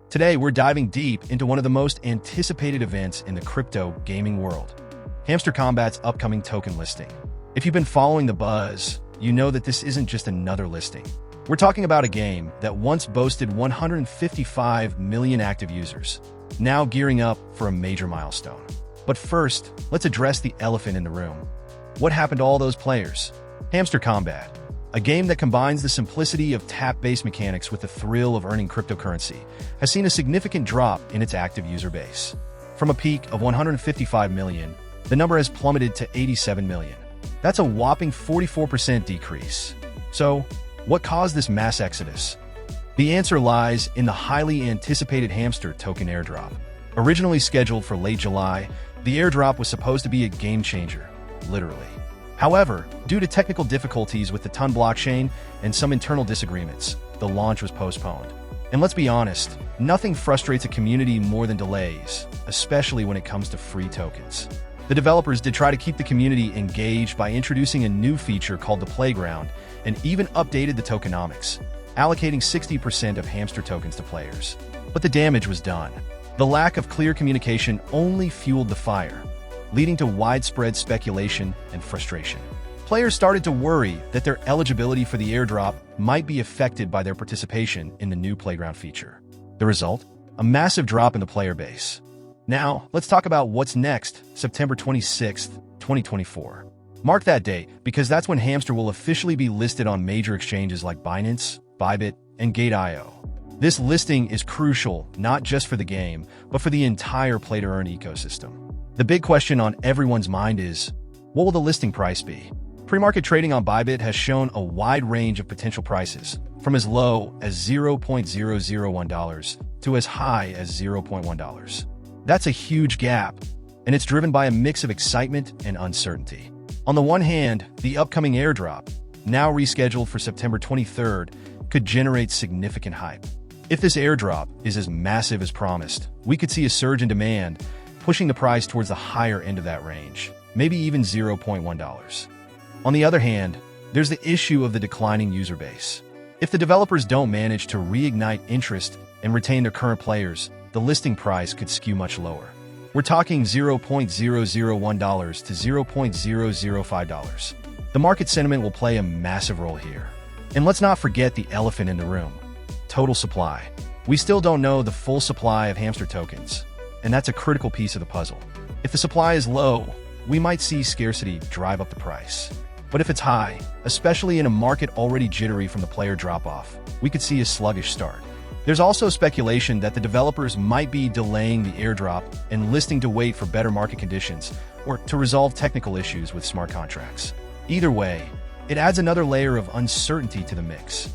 Today, we're diving deep into one of the most anticipated events in the crypto gaming world, Hamster Kombat's upcoming token listing. If you've been following the buzz, you know that this isn't just another listing. We're talking about a game that once boasted 155 million active users, now gearing up for a major milestone. But first, let's address the elephant in the room. What happened to all those players? Hamster Kombat, a game that combines the simplicity of tap-based mechanics with the thrill of earning cryptocurrency, has seen a significant drop in its active user base. From a peak of 155 million, the number has plummeted to 87 million. That's a whopping 44% decrease. So, what caused this mass exodus? The answer lies in the highly anticipated Hamster token airdrop. Originally scheduled for late July, the airdrop was supposed to be a game-changer, literally. However, due to technical difficulties with the TON blockchain and some internal disagreements, the launch was postponed. And let's be honest, nothing frustrates a community more than delays, especially when it comes to free tokens. The developers did try to keep the community engaged by introducing a new feature called the Playground and even updated the tokenomics, allocating 60% of Hamster tokens to players. But the damage was done. The lack of clear communication only fueled the fire, leading to widespread speculation and frustration. Players started to worry that their eligibility for the airdrop might be affected by their participation in the new Playground feature. The result? A massive drop in the player base. Now, let's talk about what's next, September 26th, 2024. Mark that date, because that's when Hamster will officially be listed on major exchanges like Binance, Bybit, and Gate.io. This listing is crucial not just for the game, but for the entire play-to-earn ecosystem. The big question on everyone's mind is, what will the listing price be? Pre-market trading on Bybit has shown a wide range of potential prices, from as low as $0.001 to as high as $0.1. That's a huge gap, and it's driven by a mix of excitement and uncertainty. On the one hand, the upcoming airdrop, now rescheduled for September 23rd, could generate significant hype. If this airdrop is as massive as promised, we could see a surge in demand, pushing the price towards the higher end of that range, maybe even $0.1. On the other hand, there's the issue of the declining user base. If the developers don't manage to reignite interest and retain their current players, the listing price could skew much lower. We're talking $0.001 to $0.005. The market sentiment will play a massive role here. And let's not forget the elephant in the room: total supply. We still don't know the full supply of Hamster tokens, and that's a critical piece of the puzzle. If the supply is low, we might see scarcity drive up the price. But if it's high, especially in a market already jittery from the player drop-off, we could see a sluggish start. There's also speculation that the developers might be delaying the airdrop and listing to wait for better market conditions or to resolve technical issues with smart contracts. Either way, it adds another layer of uncertainty to the mix.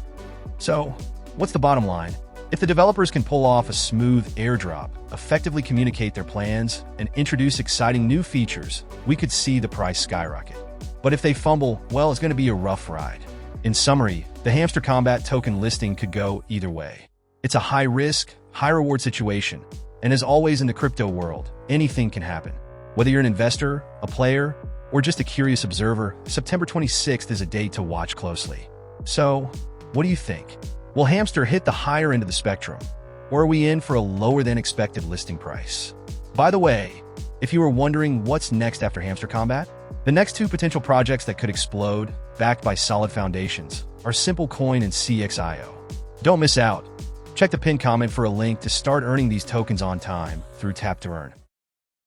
So, what's the bottom line? If the developers can pull off a smooth airdrop, effectively communicate their plans, and introduce exciting new features, we could see the price skyrocket. But if they fumble, well, it's going to be a rough ride. In summary, the Hamster Kombat token listing could go either way. It's a high-risk, high-reward situation, and as always in the crypto world, anything can happen. Whether you're an investor, a player, or just a curious observer, September 26th is a date to watch closely. So, what do you think? Will Hamster hit the higher end of the spectrum, or are we in for a lower-than-expected listing price? By the way, if you were wondering what's next after Hamster Kombat, the next two potential projects that could explode, backed by solid foundations, are Simplecoin and CXIO. Don't miss out. Check the pinned comment for a link to start earning these tokens on time through Tap to Earn.